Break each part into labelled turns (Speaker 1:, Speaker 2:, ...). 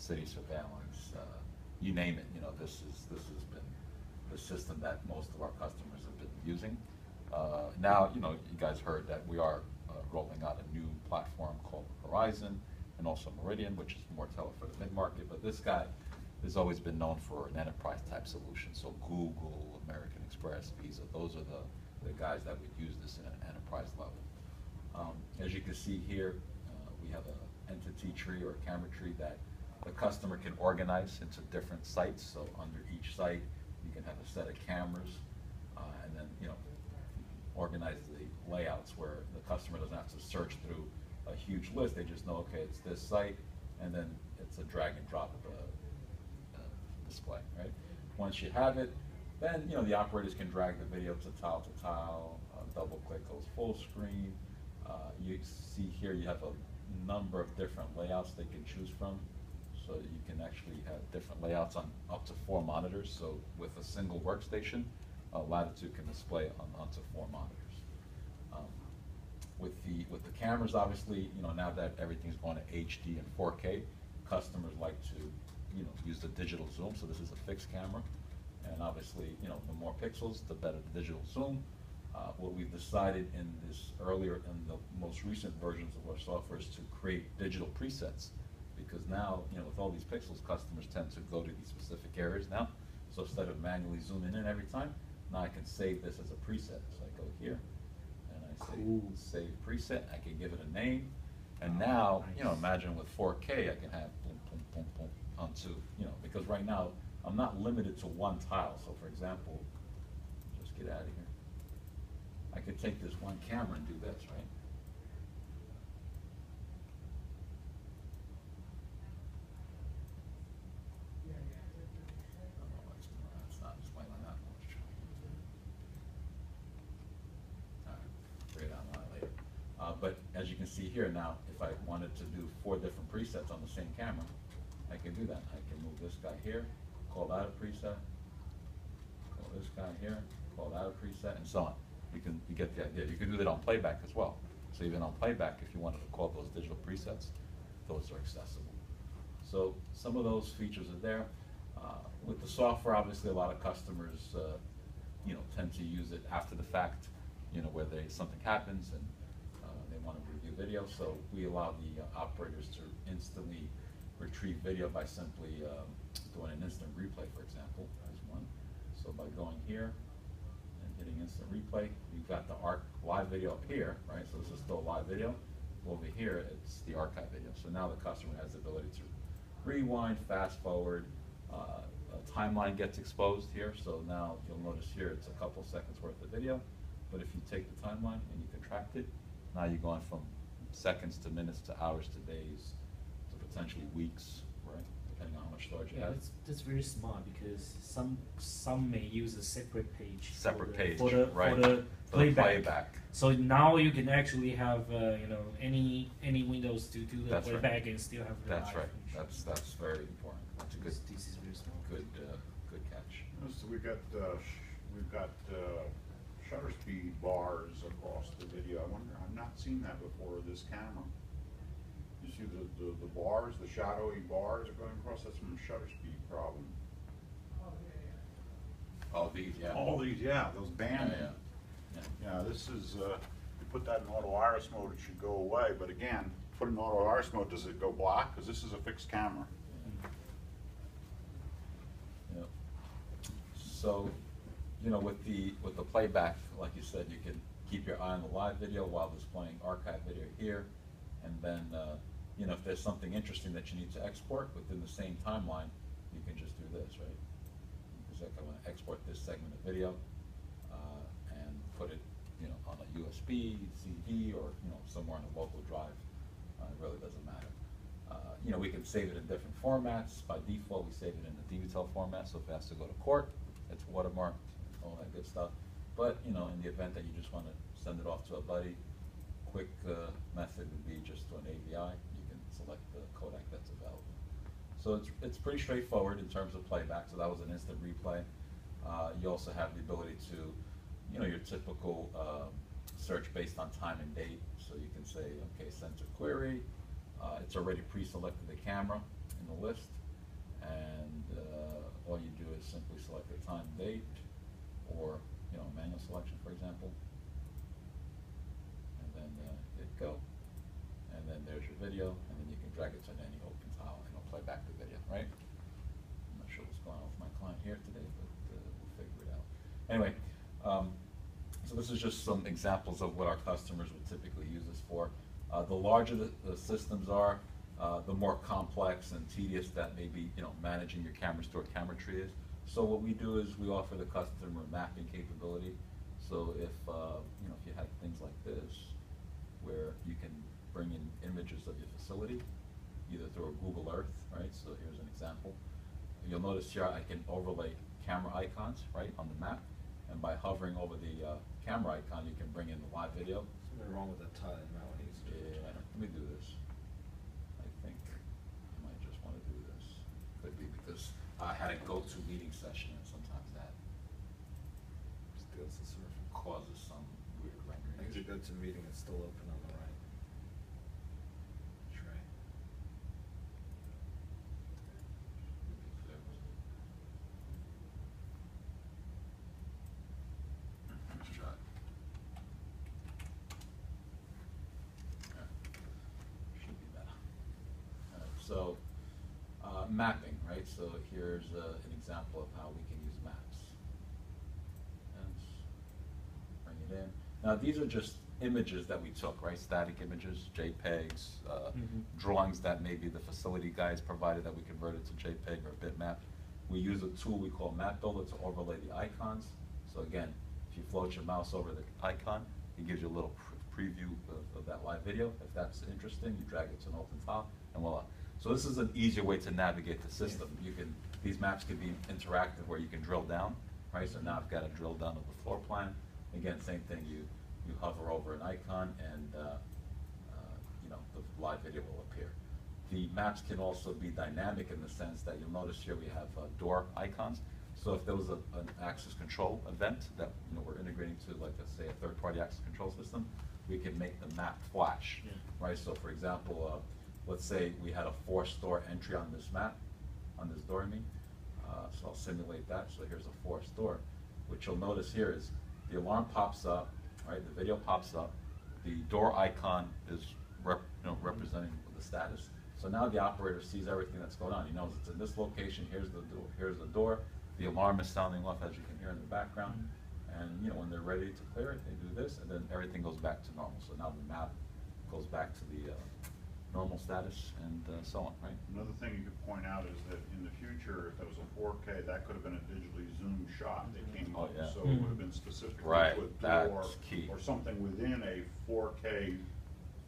Speaker 1: city surveillance, you name it. You know, this has been the system that most of our customers have been using. Now, you know, you guys heard that we are rolling out a new platform called Horizon, and also Meridian, which is more tailored for the mid-market. But this guy has always been known for an enterprise type solution. So Google, American Express, Visa, those are the guys that would use this in an enterprise level. As you can see here, we have an entity tree or a camera tree that the customer can organize into different sites. So under each site, you can have a set of cameras, and then, you know, organize the layouts where the customer doesn't have to search through a huge list. They just know, okay, it's this site, and then it's a drag and drop display, right? Once you have it, then, you know, the operators can drag the video to tile, double click goes full screen. You see here you have a number of different layouts they can choose from. So you can actually have different layouts on up to 4 monitors. So with a single workstation, Latitude can display on to 4 monitors. With the cameras, obviously, you know, now that everything's going to HD and 4K, customers like to, you know, use the digital zoom. So this is a fixed camera, and obviously, you know, the more pixels, the better the digital zoom. What we've decided in the most recent versions of our software is to create digital presets, because now, you know, with all these pixels, customers tend to go to these specific areas now. So instead of manually zooming in every time, now I can save this as a preset. So I go here, and I say save preset. I can give it a name, and now, you know, imagine with 4K, I can have boom, boom, boom, boom onto, you know, because right now I'm not limited to one tile. So for example, just get out of here. I could take this one camera and do this, right? It's not displaying on that much. All right, figure it out on that later. But as you can see here now, if I wanted to do 4 different presets on the same camera, I can do that. I can move this guy here, call that a preset, call this guy here, call that a preset, and so on. You get the idea. You can do that on playback as well. So even on playback, if you wanted to call those digital presets, those are accessible. So some of those features are there. With the software, obviously, a lot of customers, you know, tend to use it after the fact, you know, where something happens and they want to review video. So we allow the operators to instantly retrieve video by simply doing an instant replay, for example, as one. So by going here and hitting instant replay, you've got the live video up here, right? So this is still live video. Over here, it's the archive video. So now the customer has the ability to rewind, fast forward. A timeline gets exposed here. So now you'll notice here it's a couple seconds worth of video. But if you take the timeline and you contract it, now you're going from seconds to minutes to hours to days to potentially weeks, right? Depending on how much storage you have.
Speaker 2: That's very smart, because some may use a separate page.
Speaker 1: Right.
Speaker 2: For the
Speaker 1: playback.
Speaker 2: So now you can actually have you know, any Windows to do the
Speaker 1: That's
Speaker 2: playback
Speaker 1: right.
Speaker 2: and still have the
Speaker 1: That's
Speaker 2: live
Speaker 1: right.
Speaker 2: function.
Speaker 1: That's very important. That's a good.
Speaker 2: This is very smart.
Speaker 1: Good catch.
Speaker 3: So we've got shutter speed bars across the video. I wonder, I've not seen that before with this camera. You see the bars, the shadowy bars are going across. That's from a shutter speed problem.
Speaker 1: All these, yeah.
Speaker 3: All these, yeah, those banding. Yeah, this is, you put that in auto iris mode, it should go away. But again, put it in auto iris mode, does it go black? Because this is a fixed camera.
Speaker 1: Yeah. So, you know, with the playback, like you said, you can keep your eye on the live video while displaying archive video here, and then you know, if there's something interesting that you need to export within the same timeline, you can just do this, right? Because I want to export this segment of video and put it, you know, on a USB, CD, or, you know, somewhere on a local drive. It really doesn't matter. You know, we can save it in different formats. By default, we save it in the DVTEL format, so if it has to go to court, it's watermarked, all that good stuff. But, you know, in the event that you just want to send it off to a buddy, quick method would be just to an AVI. You can select the codec that's available. So it's pretty straightforward in terms of playback. So that was an instant replay. You also have the ability to, you know, your typical search based on time and date. So you can say, okay, send to query. It's already pre-selected the camera in the list. all you do is simply select the time, date, or, you know, manual selection, for example. And then hit go. And then there's your video, and then you can drag it to any open tile, and it'll play back the video, right? I'm not sure what's going on with my client here today, but we'll figure it out. Anyway, so this is just some examples of what our customers would typically use this for. The larger the systems are, the more complex and tedious that maybe, you know, managing your camera store camera tree is. So what we do is we offer the customer mapping capability. So if, you know, if you have things like this, where you can bring in images of your facility, either through a Google Earth, right? So here's an example. You'll notice here I can overlay camera icons, right, on the map. And by hovering over the camera icon, you can bring in the live video.
Speaker 4: Something wrong with that tile, you might want to use it.
Speaker 1: Yeah, let me do this. I think I might just want to do this. Could be because I had a go-to meeting session, and sometimes that
Speaker 4: Steals the surface.
Speaker 1: causes some weird rendering.
Speaker 4: Exit go to meeting, it's still open on the right. Try.
Speaker 1: Let's try it. Should be better. So, mapping, right? So here's an example of how we can use maps. And bring it in. Now these are just images that we took, right? Static images, JPEGs, drawings that maybe the facility guys provided that we converted to JPEG or bitmap. We use a tool we call Map Builder to overlay the icons. So again, if you float your mouse over the icon, it gives you a little preview of that live video. If that's interesting, you drag it to an open file, and voila. So this is an easier way to navigate the system. You can, these maps can be interactive where you can drill down, right? So now I've got to drill down to the floor plan. Again, same thing, you hover over an icon and you know, the live video will appear. The maps can also be dynamic in the sense that you'll notice here we have door icons. So if there was an access control event that, you know, we're integrating to, like, let's say, a third-party access control system, we can make the map flash, right? So for example, let's say we had a 4-store entry on this map, on this door, I mean. So I'll simulate that. So here's a 4-store. What you'll notice here is the alarm pops up, right? The video pops up. The door icon is representing the status. So now the operator sees everything that's going on. He knows it's in this location. Here's the door. Here's the door. The alarm is sounding off, as you can hear in the background. And, you know, when they're ready to clear it, they do this, and then everything goes back to normal. So now the map goes back to the normal status, and so on, right?
Speaker 3: Another thing you could point out is that in the future, if there was a 4K, that could have been a digitally zoomed shot that came
Speaker 1: Oh,
Speaker 3: up.
Speaker 1: yeah.
Speaker 3: So it would have been specifically
Speaker 1: Right,
Speaker 3: to a door
Speaker 1: that's key.
Speaker 3: or something within a 4K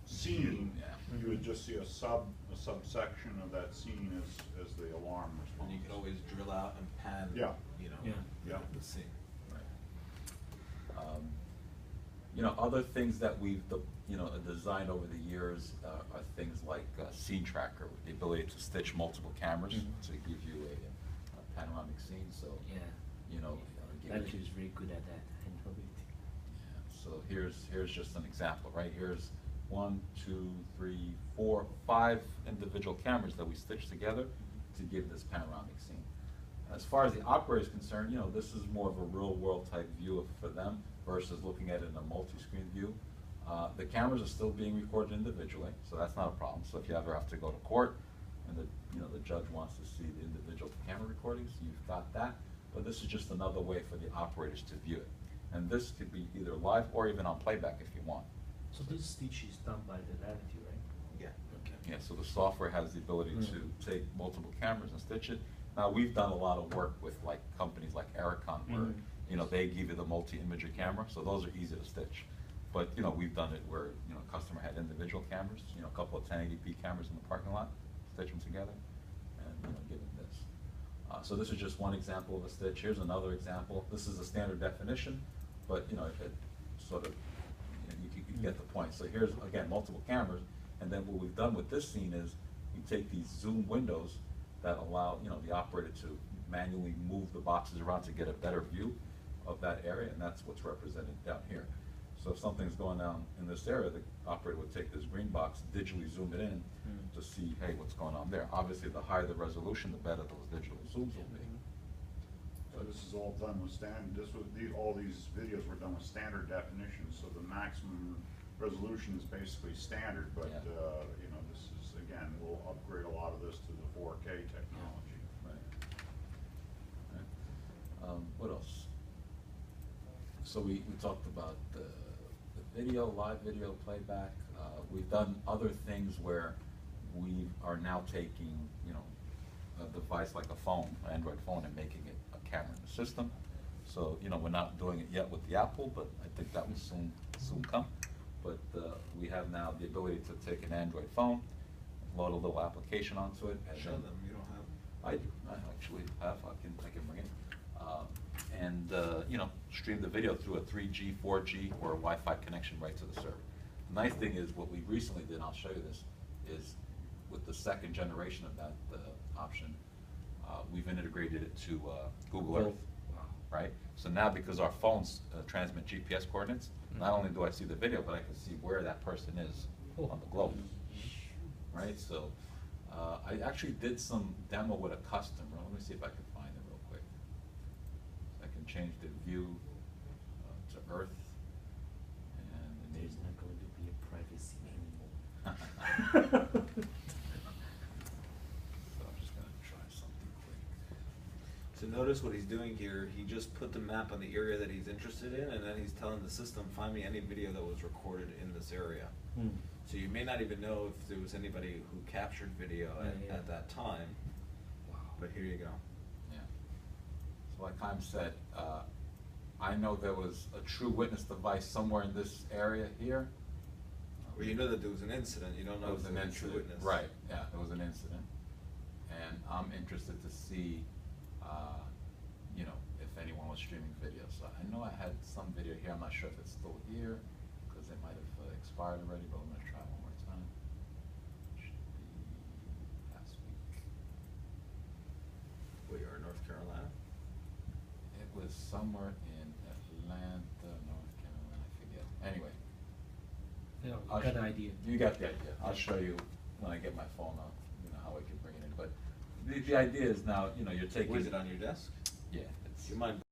Speaker 3: scene.
Speaker 1: Yeah.
Speaker 3: You would just see a subsection of that scene as the alarm responds.
Speaker 4: And you can always drill out and pan,
Speaker 3: Yeah.
Speaker 4: you know,
Speaker 3: Yeah.
Speaker 4: the scene.
Speaker 1: Right. You know, other things that we've designed over the years are things like scene tracker, with the ability to stitch multiple cameras to give you a panoramic scene. So you know,
Speaker 2: Actually, is very good at that. I know it.
Speaker 1: yeah, so here's just an example, right? Here's 1, 2, 3, 4, 5 individual cameras that we stitched together to give this panoramic scene. As far as the operator is concerned, you know, this is more of a real-world type view for them versus looking at it in a multi-screen view. The cameras are still being recorded individually, so that's not a problem. So if you ever have to go to court and the judge wants to see the individual camera recordings, you've got that. But this is just another way for the operators to view it. And this could be either live or even on playback if you want.
Speaker 2: So this stitch is done by the Latitude, right?
Speaker 4: Yeah.
Speaker 2: Okay.
Speaker 1: Yeah, so the software has the ability to take multiple cameras and stitch it. Now, we've done a lot of work with like companies like Ericon where, you know, they give you the multi-imager camera, so those are easy to stitch. But, you know, we've done it where, you know, a customer had individual cameras, you know, a couple of 1080p cameras in the parking lot, stitch them together, and, you know, give them this. So this is just one example of a stitch. Here's another example. This is a standard definition, but, you know, it sort of, you can get the point. So here's, again, multiple cameras, and then what we've done with this scene is we take these zoom windows that allow, you know, the operator to manually move the boxes around to get a better view of that area, and that's what's represented down here. So if something's going on in this area, the operator would take this green box, digitally zoom it in to see, hey, what's going on there. Obviously, the higher the resolution, the better those digital zooms will be.
Speaker 3: So this is all done with all these videos were done with standard definition, so the maximum resolution is basically standard, but,
Speaker 1: Yeah.
Speaker 3: you know, this is, again, we'll upgrade a lot of this to the 4K technology.
Speaker 1: Right. What else? So we talked about the video, live video playback. We've done other things where we are now taking, you know, a device like a phone, an Android phone, and making it a camera in the system. So, you know, we're not doing it yet with the Apple, but I think that will soon come. But we have now the ability to take an Android phone, load a little application onto it, and
Speaker 4: Show
Speaker 1: then
Speaker 4: them, you don't have.
Speaker 1: I do. I actually have. I can bring it. And you know, stream the video through a 3G, 4G, or a Wi-Fi connection right to the server. The nice thing is what we recently did, and I'll show you this, is with the second generation of that option, we've integrated it to Google Earth, right? So now because our phones transmit GPS coordinates, not only do I see the video, but I can see where that person is on the globe, right? So I actually did some demo with a customer. Let me see if I can find it real quick. I can change the view to Earth, and
Speaker 2: There's not going to be a privacy anymore.
Speaker 1: So I'm just gonna try something quick.
Speaker 4: So notice what he's doing here, he just put the map on the area that he's interested in, and then he's telling the system, find me any video that was recorded in this area. So you may not even know if there was anybody who captured video at that time, but here you go.
Speaker 1: Yeah. So like Chaim said, I know there was a true witness device somewhere in this area here.
Speaker 4: Well, you know that there was an incident, you don't know if
Speaker 1: There was
Speaker 4: there
Speaker 1: an
Speaker 4: was a true
Speaker 1: incident.
Speaker 4: witness.
Speaker 1: Right, yeah, there was an incident. And I'm interested to see, you know, if anyone was streaming video. So I know I had some video here, I'm not sure if it's still here, because it might have expired already, but I'm gonna try one more time. Should be last week.
Speaker 4: Well, you're in North Carolina?
Speaker 1: It was somewhere in Atlanta, North Carolina, I forget. Anyway.
Speaker 2: Yeah, you
Speaker 1: I'll
Speaker 2: got the
Speaker 1: sh-
Speaker 2: idea.
Speaker 1: You got the idea. I'll show you when I get my phone out, you know, how I can bring it in. But the idea is now, you know, you're taking.
Speaker 4: Was it on your desk?
Speaker 1: Yeah, it's.
Speaker 4: Do you mind